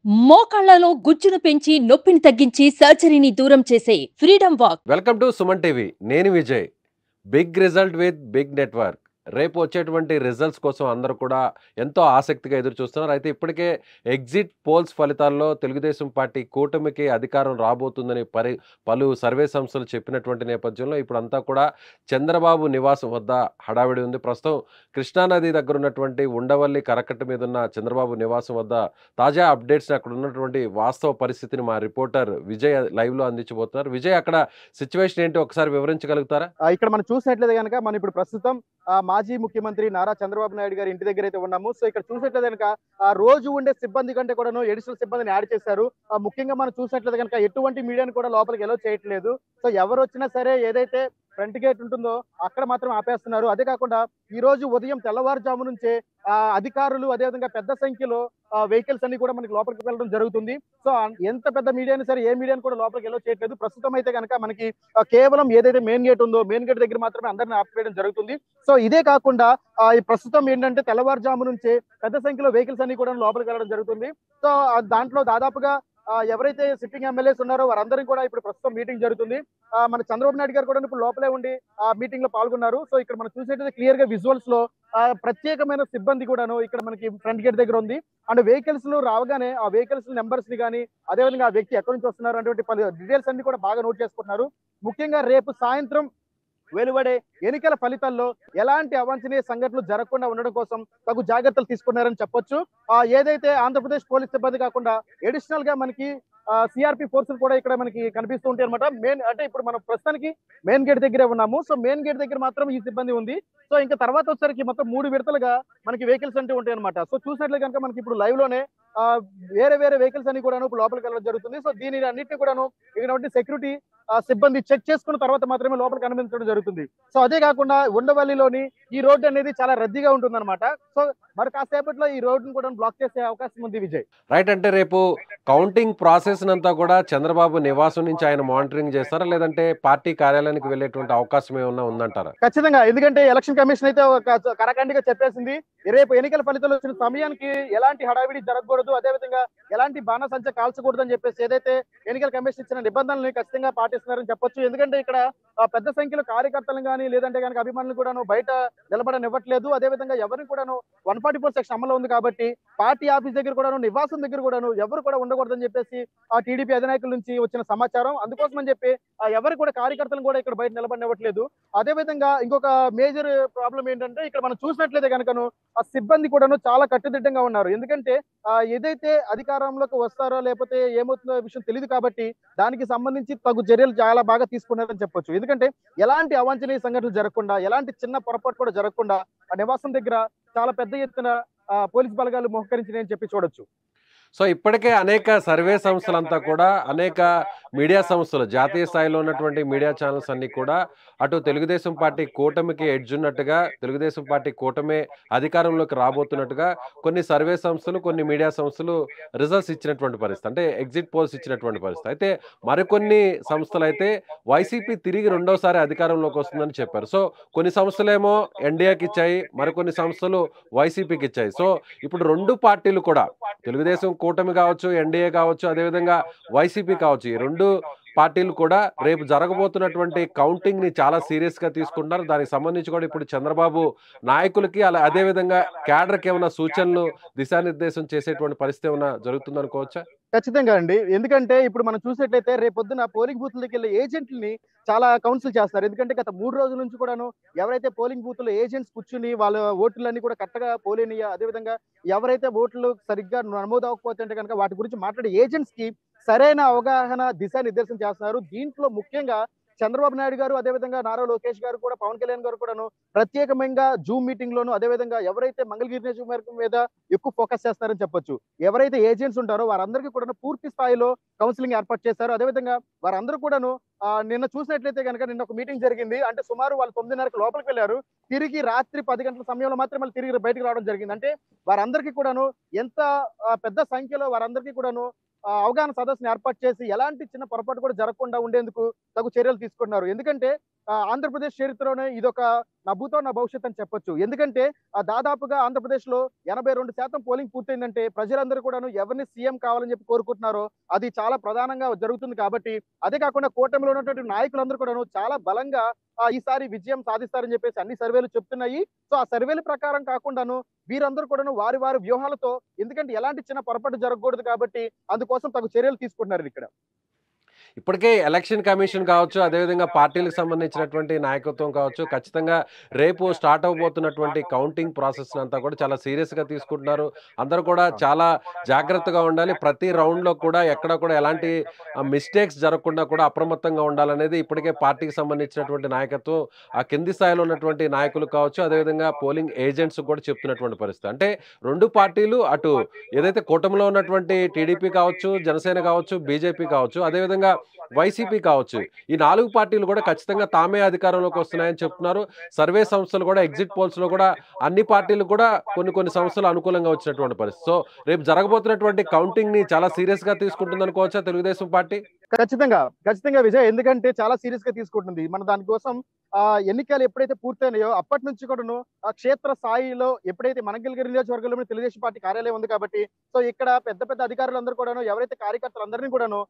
మోకాళ్లలో గుజ్జును పెంచి నొప్పిని తగ్గించి సర్జరీని దూరం చేసే freedom walk. Welcome to Suman TV. నేను Vijay. Big result with big network. రేపు వచ్చేటువంటి రిజల్ట్స్ కోసం అందరూ కూడా ఎంతో ఆసక్తిగా ఎదురు చూస్తున్నారు. అయితే ఇప్పటికే ఎగ్జిట్ పోల్స్ ఫలితాల్లో తెలుగుదేశం పార్టీ కూటమికి అధికారం రాబోతుందని పలు సర్వే సంస్థలు చెప్పినటువంటి నేపథ్యంలో ఇప్పుడంతా కూడా చంద్రబాబు నివాసం వద్ద హడావిడి ఉంది. ప్రస్తుతం కృష్ణానది దగ్గర ఉన్నటువంటి ఉండవల్లి కరకట్ట మీద ఉన్న చంద్రబాబు నివాసం వద్ద తాజా అప్డేట్స్ని అక్కడ ఉన్నటువంటి వాస్తవ పరిస్థితిని మా రిపోర్టర్ విజయ్ లైవ్లో అందించబోతున్నారు. విజయ్, అక్కడ సిచ్యువేషన్ ఏంటి ఒకసారి వివరించగలుగుతారా? ఇక్కడ మనం చూసినట్లయితే కనుక మనం ఇప్పుడు ప్రస్తుతం మాజీ ముఖ్యమంత్రి నారా చంద్రబాబు నాయుడు గారి ఇంటి దగ్గర అయితే ఉన్నాము. సో ఇక్కడ చూసినట్లయితే కనుక రోజు ఉండే సిబ్బంది కంటే కూడా అడిషనల్ సిబ్బందిని యాడ్ చేశారు. ముఖ్యంగా మనం చూసినట్లయితే కనుక ఎటువంటి మీడియాని కూడా లోపలికి ఎలో చేయట్లేదు. సో ఎవరు వచ్చినా సరే ఏదైతే ఫ్రంట్ గేట్ ఉంటుందో అక్కడ మాత్రం ఆపేస్తున్నారు. అదే కాకుండా ఈ రోజు ఉదయం తెల్లవారుజాము నుంచే అధికారులు అదేవిధంగా పెద్ద సంఖ్యలో వెహికల్స్ అన్ని కూడా మనకి లోపలికి వెళ్ళడం జరుగుతుంది. సో ఎంత పెద్ద మీడియాని సరే ఏ మీడియాని కూడా లోపలికి ఎలో చేయట్లేదు. ప్రస్తుతం అయితే కనుక మనకి కేవలం ఏదైతే మెయిన్ గేట్ ఉందో మెయిన్ గేట్ దగ్గర మాత్రమే అందరిని ఆపివేయడం జరుగుతుంది. సో ఇదే కాకుండా ఈ ప్రస్తుతం ఏంటంటే తెల్లవారుజాము నుంచే పెద్ద సంఖ్యలో వెహికల్స్ అన్ని కూడా లోపలికి వెళ్ళడం జరుగుతుంది. సో దాంట్లో దాదాపుగా ఎవరైతే సిట్టింగ్ ఎమ్మెల్యేస్ ఉన్నారో వారందరికీ కూడా ఇప్పుడు ప్రస్తుతం మీటింగ్ జరుగుతుంది. మన చంద్రబాబు నాయుడు గారు కూడా ఇప్పుడు లోపలే ఉండి ఆ మీటింగ్ లో పాల్గొన్నారు. సో ఇక్కడ మనం చూసేటది క్లియర్ గా విజువల్స్ లో ప్రత్యేకమైన సిబ్బంది కూడాను ఇక్కడ మనకి ఫ్రంట్ గేట్ దగ్గర ఉంది. అండ్ వెహికల్స్ లో రావగానే ఆ వెహికల్స్ నెంబర్స్ ని కానీ అదేవిధంగా ఆ వ్యక్తి ఎక్కడి నుంచి వస్తున్నారు అటువంటి పలు డీటెయిల్స్ అన్ని కూడా బాగా నోట్ చేసుకుంటున్నారు. ముఖ్యంగా రేపు సాయంత్రం వెలువడే ఎన్నికల ఫలితాల్లో ఎలాంటి అవాంఛనీయ సంఘటనలు జరగకుండా ఉండడం కోసం తగు జాగ్రత్తలు తీసుకున్నారని చెప్పొచ్చు. ఏదైతే ఆంధ్రప్రదేశ్ పోలీస్ సిబ్బంది కాకుండా అడిషనల్ గా మనకి సిఆర్పి ఫోర్సులు కూడా ఇక్కడ మనకి కనిపిస్తూ ఉంటాయి అనమాట. మెయిన్ అంటే ఇప్పుడు మనం ప్రస్తుతానికి మెయిన్ గేట్ దగ్గరే ఉన్నాము. సో మెయిన్ గేట్ దగ్గర మాత్రం ఈ సిబ్బంది ఉంది. సో ఇంకా తర్వాత వచ్చేసరికి మొత్తం 3 విడతలుగా మనకి వెహికల్స్ అంటే ఉంటాయి అనమాట. సో చూసినట్లే కనుక మనకి ఇప్పుడు లైవ్ లోనే వేరే వేరే వెహికల్స్ అన్ని కూడా లోపలికి వెళ్ళడం జరుగుతుంది. సో దీని అన్నింటినీ కూడాను ఇక్కడ సెక్యూరిటీ సిబ్బంది చెక్ చేసుకున్న తర్వాత మాత్రమే లోపలికి అనుమతించడం జరుగుతుంది. సో అదే కాకుండా ఉండవల్లిలోని ఈ రోడ్డు అనేది చాలా రద్దీగా ఉంటుంది అనమాట. సో మరి కాసేపట్లో ఈ రోడ్డును కూడా బ్లాక్ చేసే అవకాశం ఉంది విజయ్. రైట్, అంటే రేపు కౌంటింగ్ ప్రాసెస్ అంతా కూడా చంద్రబాబు నివాసం నుంచి ఆయన మానిటరింగ్ చేస్తారా, లేదంటే పార్టీ కార్యాలయానికి వెళ్ళేటువంటి అవకాశం ఏమన్నా ఉందంటారా? ఖచ్చితంగా, ఎందుకంటే ఎలక్షన్ కమిషన్ అయితే ఒక కరాఖండిగా చెప్పేసింది రేపు ఎన్నికల ఫలితాలు వచ్చిన సమయానికి ఎలాంటి హడావిడి జరగకూడదు, అదేవిధంగా ఎలాంటి బాణసంచ కాల్చకూడదు అని చెప్పేసి ఏదైతే ఎన్నికల కమిషన్ ఇచ్చిన నిబంధనలు ఖచ్చితంగా పాటిస్తున్నారని చెప్పొచ్చు. ఎందుకంటే ఇక్కడ పెద్ద సంఖ్యలో కార్యకర్తలను కానీ లేదంటే కనుక అభిమానులు కూడా బయట నిలబడనివ్వట్లేదు. అదేవిధంగా ఎవరిని కూడాను 144 సెక్షన్ అమలు ఉంది కాబట్టి పార్టీ ఆఫీస్ దగ్గర కూడాను నివాసం దగ్గర కూడాను ఎవరు కూడా ఉండకూడదని చెప్పేసి ఆ టీడీపీ అధినాయకుల నుంచి వచ్చిన సమాచారం. అందుకోసం అని చెప్పి ఎవరు కూడా కార్యకర్తలను కూడా ఇక్కడ బయట నిలబడనివ్వట్లేదు. అదేవిధంగా ఇంకొక మేజర్ ప్రాబ్లం ఏంటంటే ఇక్కడ మనం చూసినట్లయితే కనుకను ఆ సిబ్బంది కూడాను చాలా కట్టుదిట్టంగా ఉన్నారు. ఎందుకంటే ఏదైతే అధికారంలోకి వస్తారో లేకపోతే ఏమవుతుందో విషయం తెలియదు కాబట్టి దానికి సంబంధించి తగు చర్యలు చాలా బాగా తీసుకున్నారని చెప్పొచ్చు. ఎందుకంటే ఎలాంటి అవాంఛనీయ సంఘటనలు జరగకుండా ఎలాంటి చిన్న పొరపాటు కూడా జరగకుండా ఆ నివాసం దగ్గర చాలా పెద్ద ఎత్తున పోలీస్ బలగాలు మోహకరించినాయని చెప్పి చూడొచ్చు. సో ఇప్పటికే అనేక సర్వే సంస్థలంతా కూడా అనేక మీడియా సంస్థలు జాతీయ స్థాయిలో ఉన్నటువంటి మీడియా ఛానల్స్ అన్ని కూడా అటు తెలుగుదేశం పార్టీ కూటమికి ఎడ్జ్ ఉన్నట్టుగా, తెలుగుదేశం పార్టీ కూటమే అధికారంలోకి రాబోతున్నట్టుగా కొన్ని సర్వే సంస్థలు కొన్ని మీడియా సంస్థలు రిజల్ట్స్ ఇచ్చినటువంటి పరిస్థితి, అంటే ఎగ్జిట్ పోల్స్ ఇచ్చినటువంటి పరిస్థితి. అయితే మరికొన్ని సంస్థలు అయితే వైసీపీ తిరిగి రెండోసారి అధికారంలోకి వస్తుందని చెప్పారు. సో కొన్ని సంస్థలేమో ఎన్డీఏకి ఇచ్చాయి, మరికొన్ని సంస్థలు వైసీపీకి ఇచ్చాయి. సో ఇప్పుడు రెండు పార్టీలు కూడా తెలుగుదేశం కూటమి కావచ్చు, ఎన్డీఏ కావచ్చు, అదేవిధంగా వైసీపీ కావచ్చు, ఈ రెండు పార్టీలు కూడా రేపు జరగబోతున్నటువంటి కౌంటింగ్ ని చాలా సీరియస్ గా తీసుకుంటున్నారు. దానికి సంబంధించి కూడా ఇప్పుడు చంద్రబాబు నాయకులకి అదేవిధంగా క్యాడర్కి ఏమైనా సూచనలు దిశానిర్దేశం చేసేటువంటి పరిస్థితి ఏమైనా జరుగుతుంది అనుకోవచ్చా? ఖచ్చితంగా అండి, ఎందుకంటే ఇప్పుడు మనం చూసినట్లయితే రేపొద్దున పోలింగ్ బూత్లకి వెళ్ళే ఏజెంట్లని చాలా కౌన్సిల్ చేస్తారు. ఎందుకంటే గత 3 రోజుల నుంచి కూడాను ఎవరైతే పోలింగ్ బూత్ లో ఏజెంట్స్ కూర్చుని వాళ్ళ ఓట్లన్నీ కూడా కరెక్ట్గా పోలేనియా, అదేవిధంగా ఎవరైతే ఓట్లు సరిగ్గా నమోదు అవ్వకపోతే కనుక వాటి గురించి మాట్లాడే ఏజెంట్స్ కి సరైన అవగాహన దిశానిర్దేశం చేస్తున్నారు. దీంట్లో ముఖ్యంగా చంద్రబాబు నాయుడు గారు అదేవిధంగా నారా లోకేష్ గారు కూడా పవన్ కళ్యాణ్ గారు కూడాను ప్రత్యేకంగా జూమ్ మీటింగ్ లోను అదేవిధంగా ఎవరైతే మంగళగిరి నియోజకవర్గం మీద ఎక్కువ ఫోకస్ చేస్తారని చెప్పొచ్చు. ఎవరైతే ఏజెంట్స్ ఉంటారో వారందరికీ కూడా పూర్తి స్థాయిలో కౌన్సిలింగ్ ఏర్పాటు చేశారు. అదేవిధంగా వారందరూ కూడాను నిన్న చూసినట్లయితే కనుక నిన్న ఒక మీటింగ్ జరిగింది. అంటే సుమారు వాళ్ళు 9:30కి లోపలికి వెళ్ళారు. తిరిగి రాత్రి 10 గంటల సమయంలో మాత్రం మళ్ళీ తిరిగి బయటకు రావడం జరిగింది. అంటే వారందరికీ కూడాను ఎంత పెద్ద సంఖ్యలో వారందరికీ కూడాను అవగాహన సదస్సును ఏర్పాటు చేసి ఎలాంటి చిన్న పొరపాటు కూడా జరగకుండా ఉండేందుకు తగు చర్యలు తీసుకున్నారు. ఎందుకంటే ఆంధ్రప్రదేశ్ చరిత్రలోనే ఇదొక నా భూతో నా భవిష్యత్ అని చెప్పొచ్చు. ఎందుకంటే దాదాపుగా ఆంధ్రప్రదేశ్ లో 82% పోలింగ్ పూర్తయిందంటే ప్రజలందరూ కూడాను ఎవరిని సీఎం కావాలని చెప్పి కోరుకుంటున్నారో అది చాలా ప్రధానంగా జరుగుతుంది. కాబట్టి అదే కాకుండా కూటమిలో ఉన్నటువంటి నాయకులందరూ కూడాను చాలా బలంగా ఈసారి విజయం సాధిస్తారని చెప్పేసి అన్ని సర్వేలు చెప్తున్నాయి. సో ఆ సర్వేల ప్రకారం కాకుండాను వీరందరూ కూడాను వారి వారి వ్యూహాలతో, ఎందుకంటే ఎలాంటి చిన్న పొరపాటు జరగకూడదు కాబట్టి అందుకోసం తగు చర్యలు తీసుకుంటున్నారు ఇక్కడ. ఇప్పటికే ఎలక్షన్ కమిషన్ కావచ్చు, అదేవిధంగా పార్టీలకు సంబంధించినటువంటి నాయకత్వం కావచ్చు, ఖచ్చితంగా రేపు స్టార్ట్ అవబోతున్నటువంటి కౌంటింగ్ ప్రాసెస్ అంతా కూడా చాలా సీరియస్‌గా తీసుకుంటున్నారు. అందరూ కూడా చాలా జాగ్రత్తగా ఉండాలి. ప్రతి రౌండ్‌లో కూడా ఎక్కడ కూడా ఎలాంటి మిస్టేక్స్ జరగకుండా కూడా అప్రమత్తంగా ఉండాలనేది ఇప్పటికే పార్టీకి సంబంధించినటువంటి నాయకత్వం, ఆ కింది స్థాయిలో ఉన్నటువంటి నాయకులు కావచ్చు, అదేవిధంగా పోలింగ్ ఏజెంట్స్ కూడా చెప్తున్నటువంటి పరిస్థితి. అంటే 2 పార్టీలు అటు ఏదైతే కూటమిలో ఉన్నటువంటి టీడీపీ కావచ్చు, జనసేన కావచ్చు, బీజేపీ కావచ్చు, అదేవిధంగా వైసీపీ కావచ్చు. ఈ 4 పార్టీలు కూడా ఖచ్చితంగా తామే అధికారంలోకి వస్తున్నాయని చెప్తున్నారు. సర్వే సంస్థలు కూడా ఎగ్జిట్ పోల్స్‌లో కూడా అన్ని పార్టీలు కూడా కొన్ని సంస్థలు అనుకూలంగా వచ్చినటువంటి పరిస్థితి. సో రేపు జరగబోతున్నటువంటి కౌంటింగ్‌ని చాలా సీరియస్‌గా తీసుకుంటుందనుకోవచ్చా తెలుగుదేశం పార్టీ? ఖచ్చితంగా విజయ్. ఎందుకంటే చాలా సీరియస్ గా తీసుకుంటుంది. మన దానికోసం ఎన్నికలు ఎప్పుడైతే పూర్తయినాయో అప్పటి నుంచి కూడాను క్షేత్ర స్థాయిలో ఎప్పుడైతే మంగళగిరి నియోజకవర్గంలో తెలుగుదేశం పార్టీ కార్యాలయం ఉంది కాబట్టి, సో ఇక్కడ పెద్ద పెద్ద అధికారులందరూ కూడాను ఎవరైతే కార్యకర్తలందరినీ కూడాను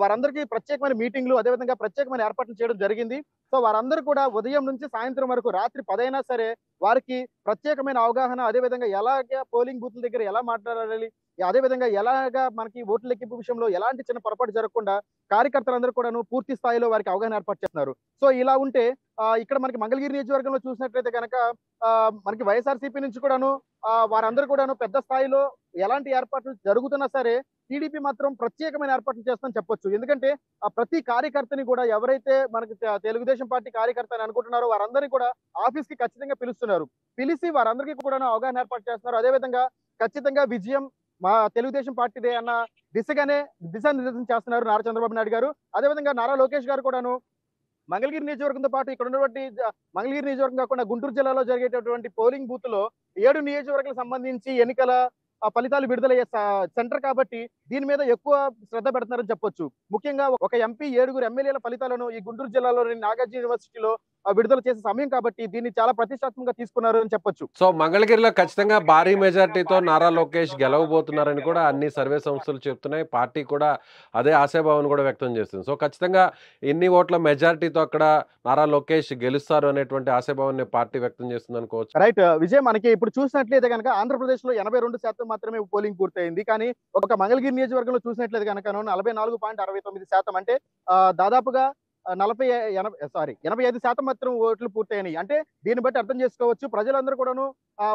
వారందరికీ ప్రత్యేకమైన మీటింగ్లు, అదేవిధంగా ప్రత్యేకమైన ఏర్పాట్లు చేయడం జరిగింది. సో వారందరూ కూడా ఉదయం నుంచి సాయంత్రం వరకు రాత్రి 10 అయినా సరే వారికి ప్రత్యేకమైన అవగాహన, అదేవిధంగా ఎలాగ పోలింగ్ బూత్ల దగ్గర ఎలా మాట్లాడాలి, అదేవిధంగా ఎలాగా మనకి ఓట్ల లెక్కింపు విషయంలో ఎలాంటి చిన్న పొరపాటు జరగకుండా కార్యకర్తలందరూ కూడాను పూర్తి స్థాయిలో వారికి అవగాహన ఏర్పాటు చేస్తున్నారు. సో ఇలా ఉంటే ఇక్కడ మనకి మంగళగిరి నియోజకవర్గంలో చూసినట్లయితే కనుక మనకి వైఎస్ఆర్సీపీ నుంచి కూడాను వారందరూ కూడాను పెద్ద స్థాయిలో ఎలాంటి ఏర్పాట్లు జరుగుతున్నా సరే టీడీపీ మాత్రం ప్రత్యేకమైన ఏర్పాట్లు చేస్తుందని చెప్పొచ్చు. ఎందుకంటే ప్రతి కార్యకర్తని కూడా ఎవరైతే మనకి తెలుగుదేశం పార్టీ కార్యకర్త అని అనుకుంటున్నారో వారందరినీ కూడా ఆఫీస్ కి ఖచ్చితంగా పిలుస్తున్నారు. పిలిచి వారందరికీ కూడా అవగాహన ఏర్పాటు చేస్తున్నారు. అదేవిధంగా ఖచ్చితంగా విజయం మా తెలుగుదేశం పార్టీదే అన్న దిశానిర్దేశం చేస్తున్నారు నారా చంద్రబాబు నాయుడు గారు. అదేవిధంగా నారా లోకేష్ గారు కూడాను మంగళగిరి నియోజకవర్గంతో పాటు ఇక్కడ ఉన్నటువంటి మంగళగిరి నియోజకవర్గం కాకుండా గుంటూరు జిల్లాలో జరిగేటటువంటి పోలింగ్ బూత్ లో 7 నియోజకవర్గాలకు సంబంధించి ఎన్నికల ఫలితాలు విడుదలయ్యే సెంటర్ కాబట్టి దీని మీద ఎక్కువ శ్రద్ధ పెడుతున్నారని చెప్పొచ్చు. ముఖ్యంగా ఒక ఎంపీ 7 ఎమ్మెల్యేల ఫలితాలను ఈ గుంటూరు జిల్లాలోని నాగార్జున యూనివర్సిటీలో విడుదల చేసే సమయం కాబట్టి దీన్ని చాలా ప్రతిష్టాత్మకంగా తీసుకున్నారు అని చెప్పొచ్చు. సో మంగళగిరిలో ఖచ్చితంగా భారీ మెజార్టీతో నారా లోకేష్ గెలవబోతున్నారని కూడా అన్ని సర్వే సంస్థలు చెప్తున్నాయి. పార్టీ కూడా అదే ఆశాభావం కూడా వ్యక్తం చేస్తుంది. సో ఖచ్చితంగా ఎన్ని ఓట్ల మెజార్టీతో అక్కడ నారా లోకేష్ గెలుస్తారు అనేటువంటి ఆశాభావాన్ని పార్టీ వ్యక్తం చేస్తుంది అనుకోవచ్చు. రైట్ విజయ్. మనకి ఇప్పుడు చూసినట్లయితే కనుక ఆంధ్రప్రదేశ్ లో 82% మాత్రమే పోలింగ్ పూర్తయింది. కానీ ఒక మంగళగిరి నియోజకవర్గంలో చూసినట్లయితే కనుక 44.69% అంటే దాదాపుగా 85% మాత్రం ఓట్లు పూర్తయినాయి. అంటే దీన్ని బట్టి అర్థం చేసుకోవచ్చు ప్రజలందరూ కూడాను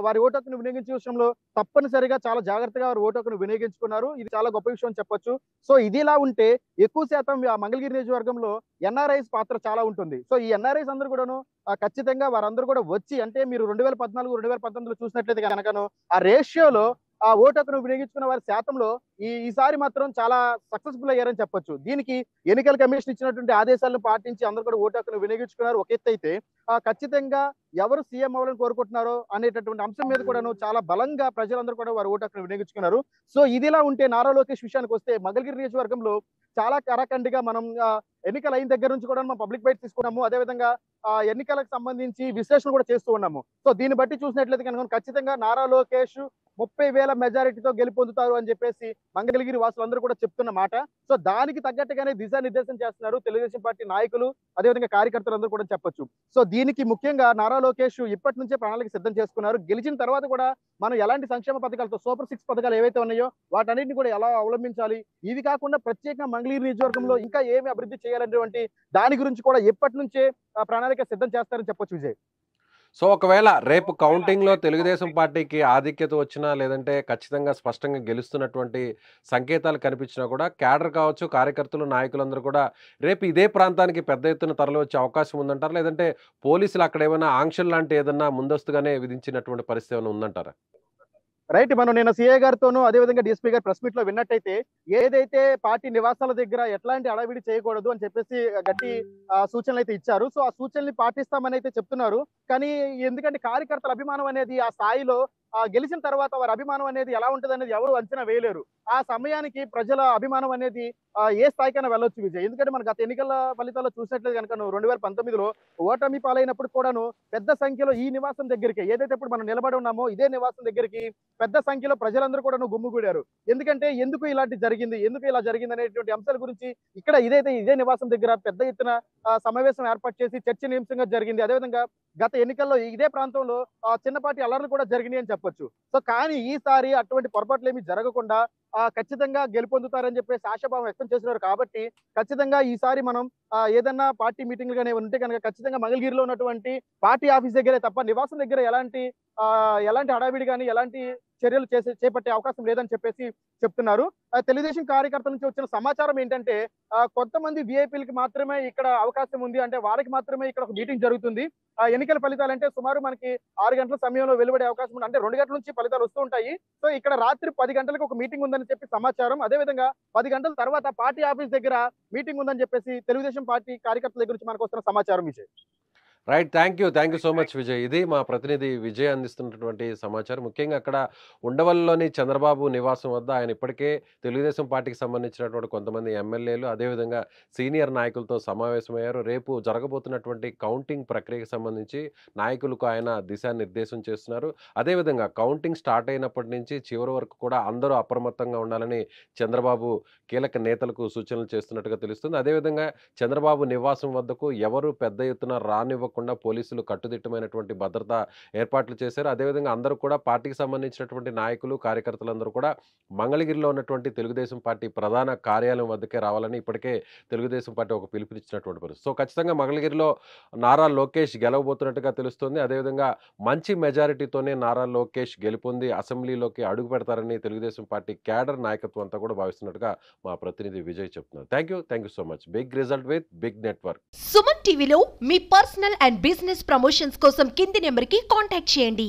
వారి ఓటు హక్కును వినియోగించే విషయంలో తప్పనిసరిగా చాలా జాగ్రత్తగా వారి ఓటు హక్కును వినియోగించుకున్నారు. ఇది చాలా గొప్ప విషయం చెప్పొచ్చు. సో ఇదిలా ఉంటే ఎక్కువ శాతం మంగళగిరి నియోజకవర్గంలో ఎన్ఆర్ఐస్ పాత్ర చాలా ఉంటుంది. సో ఈ ఎన్ఆర్ఐస్ అందరూ కూడాను ఖచ్చితంగా వారందరూ కూడా వచ్చి, అంటే మీరు 2014, 2019లో చూసినట్లయితే కనుకను ఆ రేషియోలో ఆ ఓటు హక్కును వినియోగించుకున్న వారి శాతంలో ఈసారి మాత్రం చాలా సక్సెస్ఫుల్ అయ్యారని చెప్పొచ్చు. దీనికి ఎన్నికల కమిషన్ ఇచ్చినటువంటి ఆదేశాలను పాటించి అందరూ కూడా ఓటు హక్కును వినియోగించుకున్నారు. ఒక ఎత్తు అయితే ఖచ్చితంగా ఎవరు సీఎం అవ్వాలని కోరుకుంటున్నారో అనేటటువంటి అంశం మీద కూడాను చాలా బలంగా ప్రజలందరూ కూడా వారు ఓటు హక్కును వినియోగించుకున్నారు. సో ఇదిలా ఉంటే నారా లోకేష్ విషయానికి వస్తే మంగళగిరి నియోజకవర్గంలో చాలా కరాఖండిగా మనం ఎన్నికలు అయిన దగ్గర నుంచి కూడా మనం పబ్లిక్ బైట్ తీసుకున్నాము. అదేవిధంగా ఎన్నికలకు సంబంధించి విశ్లేషణ కూడా చేస్తూ ఉన్నాము. సో దీన్ని బట్టి చూసినట్లయితే కనుక ఖచ్చితంగా నారా లోకేష్ 30,000 మెజారిటీతో గెలుపొందుతారు అని చెప్పేసి మంగళగిరి వాసులందరూ కూడా చెప్తున్న మాట. సో దానికి తగ్గట్టుగానే దిశానిర్దేశం చేస్తున్నారు తెలుగుదేశం పార్టీ నాయకులు, అదేవిధంగా కార్యకర్తలందరూ కూడా చెప్పొచ్చు. సో దీనికి ముఖ్యంగా నారా లోకేష్ ఇప్పటి నుంచే ప్రణాళిక సిద్ధం చేసుకున్నారు. గెలిచిన తర్వాత కూడా మనం ఎలాంటి సంక్షేమ పథకాలతో సూపర్ 6 పథకాలు ఏవైతే ఉన్నాయో వాటన్నిటిని కూడా ఎలా అవలంబించాలి, ఇవి కాకుండా ప్రత్యేకంగా మంగళగిరి నియోజకవర్గంలో ఇంకా ఏమి అభివృద్ధి చేయాలనేటువంటి దాని గురించి కూడా ఎప్పటి నుంచే ప్రణాళిక సిద్ధం చేస్తారని చెప్పొచ్చు విజయ్. సో ఒకవేళ రేపు కౌంటింగ్‌లో తెలుగుదేశం పార్టీకి ఆధిక్యత వచ్చినా, లేదంటే ఖచ్చితంగా స్పష్టంగా గెలుస్తున్నటువంటి సంకేతాలు కనిపించినా కూడా క్యాడర్ కావచ్చు, కార్యకర్తలు, నాయకులందరూ కూడా రేపు ఇదే ప్రాంతానికి పెద్ద ఎత్తున తరలివచ్చే అవకాశం ఉందంటారా? లేదంటే పోలీసులు అక్కడ ఏమైనా ఆంక్షలు లాంటి ఏదన్నా ముందస్తుగానే విధించినటువంటి పరిస్థితి ఏమైనా ఉందంటారా? రైట్. మనం నిన్న సీఐ గారితోనూ అదేవిధంగా డిఎస్పీ గారు ప్రెస్ మీట్ లో విన్నట్టయితే ఏదైతే పార్టీ నివాసాల దగ్గర ఎట్లాంటి అడవిడి చేయకూడదు అని చెప్పేసి గట్టి సూచనలు అయితే ఇచ్చారు. సో ఆ సూచనల్ని పాటిస్తామని అయితే చెప్తున్నారు. కానీ ఎందుకంటే కార్యకర్తల అభిమానం అనేది ఆ స్థాయిలో గెలిచిన తర్వాత వారి అభిమానం అనేది ఎలా ఉంటుంది అనేది ఎవరు అంచనా వేయలేరు. ఆ సమయానికి ప్రజల అభిమానం అనేది ఏ స్థాయికైనా వెళ్ళొచ్చు విజయ్. ఎందుకంటే మన గత ఎన్నికల ఫలితాల్లో చూసినట్లయితే కనుక 2019లో ఓటమి పాలైనప్పుడు కూడాను పెద్ద సంఖ్యలో ఈ నివాసం దగ్గరికి, ఏదైతే ఇప్పుడు మనం నిలబడి ఉన్నామో ఇదే నివాసం దగ్గరికి పెద్ద సంఖ్యలో ప్రజలందరూ కూడాను గుమ్మిగూడారు. ఎందుకు ఇలాంటి జరిగింది, ఎందుకు ఇలా జరిగింది అనేటువంటి అంశాల గురించి ఇక్కడ ఇదే నివాసం దగ్గర పెద్ద ఎత్తున సమావేశం ఏర్పాటు చేసి చర్చనీయాంశంగా జరిగింది. అదేవిధంగా గత ఎన్నికల్లో ఇదే ప్రాంతంలో చిన్నపాటి అల్లర్లు కూడా జరిగినాయి అని చెప్పొచ్చు. సో కానీ ఈసారి అటువంటి పొరపాట్లు ఏమి జరగకుండా ఖచ్చితంగా గెలుపొందుతారని చెప్పేసి ఆశాభావం వ్యక్తం చేస్తున్నారు. కాబట్టి ఖచ్చితంగా ఈసారి మనం ఏదన్నా పార్టీ మీటింగ్లు కానీ ఉంటే కనుక ఖచ్చితంగా మంగళగిరిలో ఉన్నటువంటి పార్టీ ఆఫీస్ దగ్గరే తప్ప నివాసం దగ్గర ఎలాంటి హడావిడి కానీ ఎలాంటి చర్యలు చేపట్టే అవకాశం లేదని చెప్పేసి చెప్తున్నారు. తెలుగుదేశం కార్యకర్తల నుంచి వచ్చిన సమాచారం ఏంటంటే కొంతమంది విఐపీలకి మాత్రమే ఇక్కడ అవకాశం ఉంది, అంటే వాళ్ళకి మాత్రమే ఇక్కడ ఒక మీటింగ్ జరుగుతుంది. ఎన్నికల ఫలితాలు అంటే సుమారు మనకి 6 గంటల సమయంలో వెలువడే అవకాశం ఉంది, అంటే 2 గంటల నుంచి ఫలితాలు వస్తూ ఉంటాయి. సో ఇక్కడ రాత్రి 10 గంటలకు ఒక మీటింగ్ ఉందని చెప్పి సమాచారం. అదేవిధంగా 10 గంటల తర్వాత పార్టీ ఆఫీస్ దగ్గర మీటింగ్ ఉందని చెప్పేసి తెలుగుదేశం పార్టీ కార్యకర్తల దగ్గర నుంచి మనకు వస్తున్న సమాచారం Vijay. Right, thank you so much Vijay. ఇది మా ప్రతినిధి విజయ్ అందిస్తున్నటువంటి సమాచారం. ముఖ్యంగా అక్కడ ఉండవల్లిలోని చంద్రబాబు నివాసం వద్ద ఆయన ఇప్పటికే తెలుగుదేశం పార్టీకి సంబంధించినటువంటి కొంతమంది ఎమ్మెల్యేలు అదేవిధంగా సీనియర్ నాయకులతో సమావేశమయ్యారు. రేపు జరగబోతున్నటువంటి కౌంటింగ్ ప్రక్రియకు సంబంధించి నాయకులకు ఆయన దిశానిర్దేశం చేస్తున్నారు. అదేవిధంగా కౌంటింగ్ స్టార్ట్ అయినప్పటి నుంచి చివరి వరకు కూడా అందరూ అప్రమత్తంగా ఉండాలని చంద్రబాబు కీలక నేతలకు సూచనలు చేస్తున్నట్టుగా తెలుస్తుంది. అదేవిధంగా చంద్రబాబు నివాసం వద్దకు ఎవరు పెద్ద ఎత్తున రానివ్వకుండా పోలీసులు కట్టుదిట్టమైనటువంటి భద్రత ఏర్పాట్లు చేశారు. అదేవిధంగా అందరూ కూడా పార్టీకి సంబంధించినటువంటి నాయకులు కార్యకర్తలందరూ కూడా మంగళగిరిలో ఉన్నటువంటి తెలుగుదేశం పార్టీ ప్రధాన కార్యాలయం వద్దకే రావాలని ఇప్పటికే తెలుగుదేశం పార్టీ ఒక పిలుపునిచ్చినటువంటి పరిస్థితి. సో ఖచ్చితంగా మంగళగిరిలో నారా లోకేష్ గెలవబోతున్నట్టుగా తెలుస్తుంది. అదేవిధంగా మంచి మెజారిటీతోనే నారా లోకేష్ గెలుపొంది అసెంబ్లీలోకి అడుగు పెడతారని తెలుగుదేశం పార్టీ క్యాడర్ నాయకత్వం అంతా కూడా భావిస్తున్నట్టుగా మా ప్రతినిధి విజయ్ చెప్తున్నారు. Thank you so much. Big result with big network. Suman టీవీలో మీ పర్సనల్ అండ్ బిజినెస్ ప్రమోషన్స్ కోసం కింది నెంబర్కి కాంటాక్ట్ చేయండి.